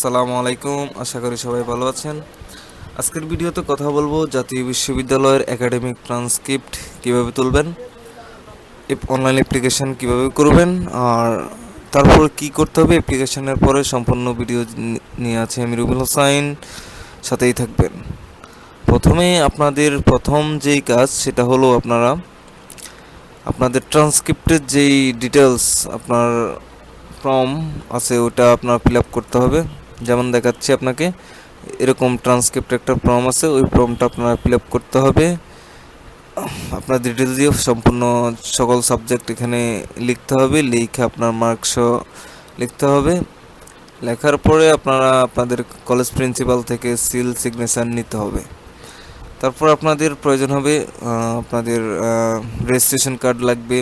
আসসালামু আলাইকুম, আশা করি সবাই ভালো আছেন। আজকের ভিডিওতে কথা বলবো জাতীয় বিশ্ববিদ্যালয়ের একাডেমিক ট্রান্সক্রিপ্ট কিভাবে তুলবেন, অনলাইন অ্যাপ্লিকেশন কিভাবে করবেন, আর তারপর কি করতে হবে অ্যাপ্লিকেশনের পরে সম্পূর্ণ ভিডিও নিয়ে আছে আমি রুবেল হোসাইন, সাথেই থাকবেন। প্রথমে আপনাদের প্রথম যেই কাজ সেটা হলো আপনাদের ট্রান্সক্রিপ্টের যেই ডিটেলস আপনার ফর্ম আছে ওটা আপনার ফিল আপ করতে হবে। যেমন দেখাচ্ছি আপনাকে, এরকম ট্রান্সক্রিপ্ট একটা ফর্ম আছে, ওই ফর্মটা আপনারা ফিল আপ করতে হবে। আপনার ডিটেলস দিয়ে সম্পূর্ণ সকল সাবজেক্ট এখানে লিখতে হবে, লিখে আপনার মার্কসও লিখতে হবে। লেখার পরে আপনারা আপনাদের কলেজ প্রিন্সিপাল থেকে সিল সিগনেচার নিতে হবে। তারপর আপনাদের প্রয়োজন হবে আপনাদের রেজিস্ট্রেশন কার্ড লাগবে,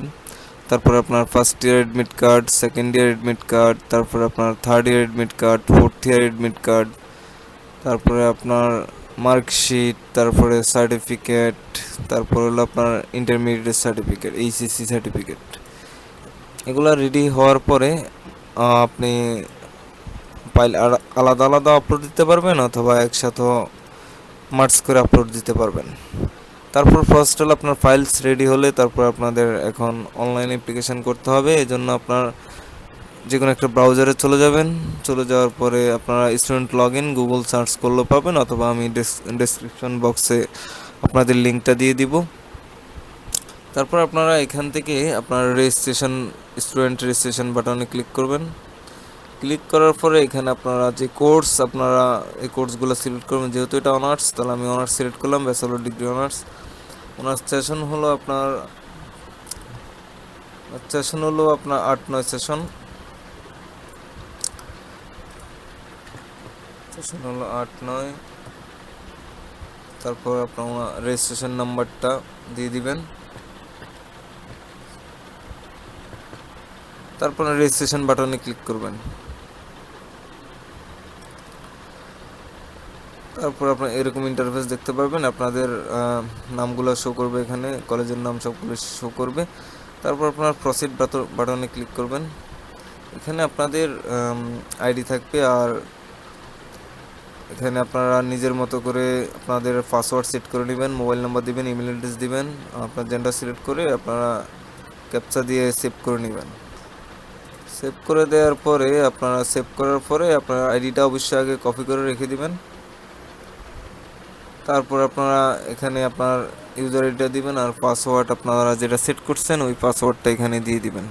তারপর আপনার first year admit card, second year admit card, তারপর আপনার third year admit card, fourth year admit card, তারপরে আপনার মার্কশিট, তারপরে সার্টিফিকেট, তারপর হলো আপনার ইন্টারমিডিয়েট সার্টিফিকেট, এইচএসসি সার্টিফিকেট। এগুলো রেডি হওয়ার পরে আপনি ফাইল আলাদা আলাদা আপলোড দিতে পারবেন অথবা একসাথে মার্জ করে আপলোড দিতে পারবেন। তারপর ফার্স্ট হলো আপনার ফাইলস রেডি হলে তারপর আপনাদের এখন অনলাইন অ্যাপ্লিকেশন করতে হবে। এই জন্য আপনার যে কোনো একটা ব্রাউজারে চলে যাবেন, চলে যাওয়ার পরে আপনারা student log in Google search করলেও পাবেন, অথবা আমি ডেসক্রিপশন বক্সে আপনাদের লিঙ্কটা দিয়ে দিব। তারপর আপনারা এখান থেকে আপনার রেজিস্ট্রেশন, স্টুডেন্ট রেজিস্ট্রেশন বাটনে ক্লিক করবেন। ক্লিক করার পরে এখানে আপনারা যে কোর্স আপনারা এই কোর্সগুলো সিলেক্ট করবেন। যেহেতু এটা অনার্স, তাহলে আমি অনার্স সিলেক্ট করলাম, bachelor degree honours. Honours session হলো আপনার 8-9 সেশন হলো 8-9। তারপর আপনার রেজিস্ট্রেশন নাম্বারটা দিয়ে দিবেন। তারপর রেজিস্ট্রেশন বাটনে ক্লিক করবেন। তারপর আপনার এরকম ইন্টারফেস দেখতে পারবেন, আপনাদের নামগুলো শো করবে, এখানে কলেজের নাম সবগুলো শো করবে। তারপর আপনার প্রসিড বাটনে ক্লিক করবেন। এখানে আপনাদের আইডি থাকবে, আর এখানে আপনারা নিজের মতো করে আপনাদের পাসওয়ার্ড সেট করে নেবেন, মোবাইল নাম্বার দিবেন, ইমেল অ্যাড্রেস দিবেন, আপনার জেন্ডার সিলেক্ট করে আপনারা ক্যাপচা দিয়ে সেভ করে নেবেন। সেভ করে দেওয়ার পরে সেভ করার পরে আপনার আইডিটা অবশ্যই আগে কপি করে রেখে দিবেন। তারপর আপনারা এখানে আপনার ইউজার আইডিটা দিবেন, আর পাসওয়ার্ড আপনারা যেটা সেট করছেন ওই পাসওয়ার্ডটা এখানে দিয়ে দিবেন।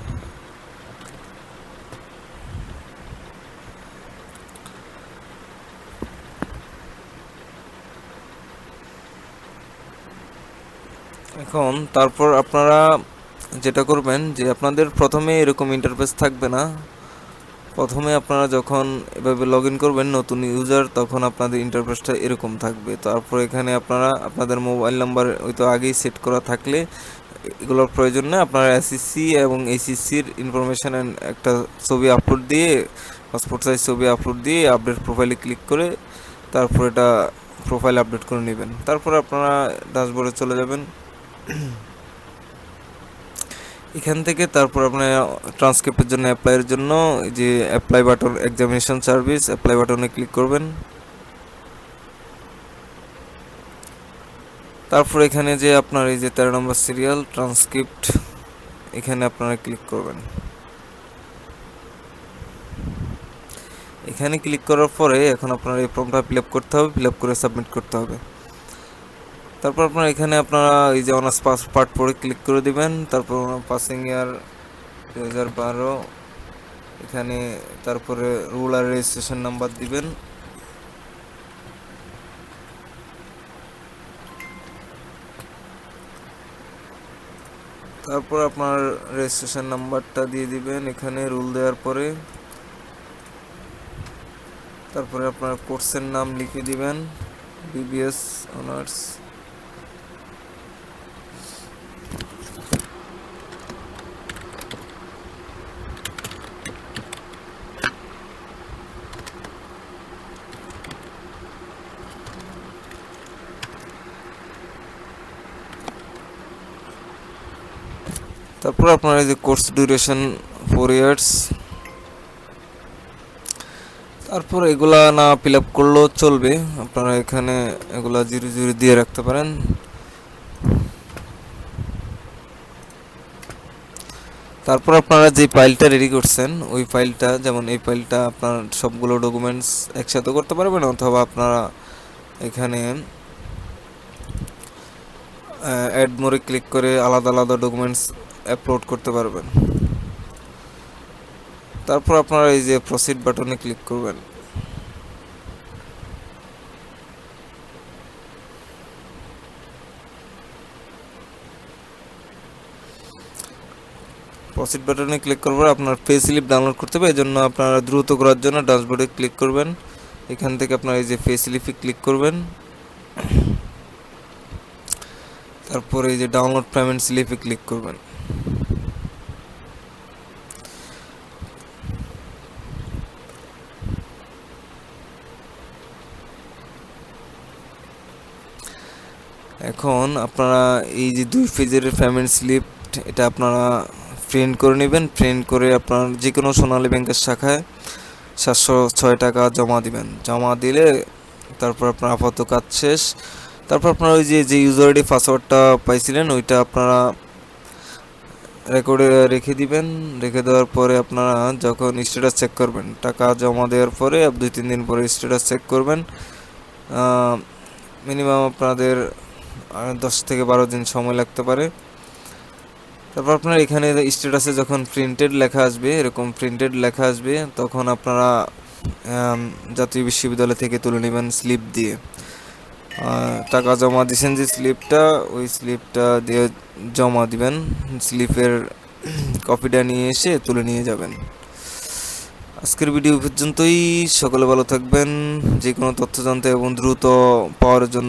এখন তারপর আপনারা যেটা করবেন যে আপনাদের প্রথমে এরকম ইন্টারফেস থাকবে না। প্রথমে আপনারা যখন এভাবে লগ ইন করবেন নতুন ইউজার, তখন আপনাদের ইন্টারফেসটা এরকম থাকবে। তারপর এখানে আপনারা আপনাদের মোবাইল নাম্বার হয়তো আগেই সেট করা থাকলে এগুলোর প্রয়োজন নেই। আপনারা এসএসসি এবং এইচএসসির ইনফরমেশান একটা ছবি আপলোড দিয়ে, পাসপোর্ট সাইজ ছবি আপলোড দিয়ে আপডেট প্রোফাইলে ক্লিক করে তারপর এটা প্রোফাইল আপডেট করে নেবেন। তারপর আপনারা ড্যাশবোর্ডে চলে যাবেন। এখান থেকে তারপর আপনার ট্রান্সক্রিপ্টের জন্য অ্যাপ্লাইয়ের জন্য যে apply button, examination service, apply বাটনে ক্লিক করবেন। তারপর এখানে যে আপনার এই যে 13 নম্বর সিরিয়াল ট্রান্সক্রিপ্ট, এখানে আপনারা ক্লিক করবেন। এখানে ক্লিক করার পরে এখন আপনার এই ফর্মটা ফিল আপ করতে হবে, ফিল আপ করে সাবমিট করতে হবে। তারপর আপনারা এখানে আপনারা এই যে অনার্স পাস পার্ট পরে ক্লিক করে দিবেন। তারপর পাসিং ইয়ার 2012 এখানে, তারপরে রুল আর রেজিস্ট্রেশন নাম্বার দিবেন। তারপর আপনার রেজিস্ট্রেশন নাম্বারটা দিয়ে দিবেন এখানে রুল দেওয়ার পরে। তারপরে আপনার কোর্সের নাম লিখে দিবেন, বিবিএস অনার্স। তারপর আপনার এই যে কোর্স ডিউরেশন 4 ইয়ার্স। তারপর এগুলা না ফিল আপ করলেও চলবে, আপনারা এখানে এগুলা 0 0 দিয়ে রাখতে পারেন। তারপর আপনারা যে ফাইলটা রেডি করছেন ওই ফাইলটা, যেমন এই ফাইলটা আপনার সবগুলো ডকুমেন্টস একসাথে করতে পারবেন, অথবা আপনারা এখানে অ্যাড মোরে ক্লিক করে আলাদা আলাদা ডকুমেন্টস আপলোড করতে পারবেন। তারপর আপনারা এই যে প্রসিড বাটনে ক্লিক করবেন। প্রসিড বাটনে ক্লিক করবার আপনার পে স্লিপ ডাউনলোড করতে হবে, এই জন্য আপনারা দ্রুত করার জন্য ড্যাশবোর্ডে ক্লিক করবেন। এখান থেকে আপনারা এই যে পে স্লিপে ক্লিক করবেন, তারপর এই যে ডাউনলোড পেমেন্ট স্লিপে ক্লিক করবেন। এখন আপনারা এই যে 2 পেজের পেমেন্ট স্লিপ, এটা আপনারা প্রিন্ট করে নেবেন। প্রিন্ট করে আপনার যে কোনো সোনালী ব্যাংকের শাখায় 706 টাকা জমা দিবেন। জমা দিলে তারপর আপনার আপাতত কাজ শেষ। তারপর আপনারা ওই যে ইউজার আইডি পাসওয়ার্ডটা পাইছিলেন ওইটা আপনারা রেকর্ডে রেখে দিবেন। রেখে দেওয়ার পরে আপনারা যখন স্ট্যাটাস চেক করবেন, টাকা জমা দেওয়ার পরে 2-3 দিন পরে স্ট্যাটাস চেক করবেন। মিনিমাম আপনাদের 10 থেকে 12 দিন সময় লাগতে পারে। তারপর আপনার এখানে স্ট্যাটাসে যখন প্রিন্টেড লেখা আসবে, এরকম প্রিন্টেড লেখা আসবে, তখন আপনারা জাতীয় বিশ্ববিদ্যালয় থেকে তুলে নেবেন স্লিপ দিয়ে। টাকা জমা দিয়েছেন যে স্লিপটা, ওই স্লিপটা দিয়ে জমা দিবেন। স্লিপের কপিটা নিয়ে এসে তুলে নিয়ে যাবেন। আজকের ভিডিও পর্যন্তই। সকলে ভালো থাকবেন। যে কোনো তথ্য জানতে এবং দ্রুত পাওয়ার জন্য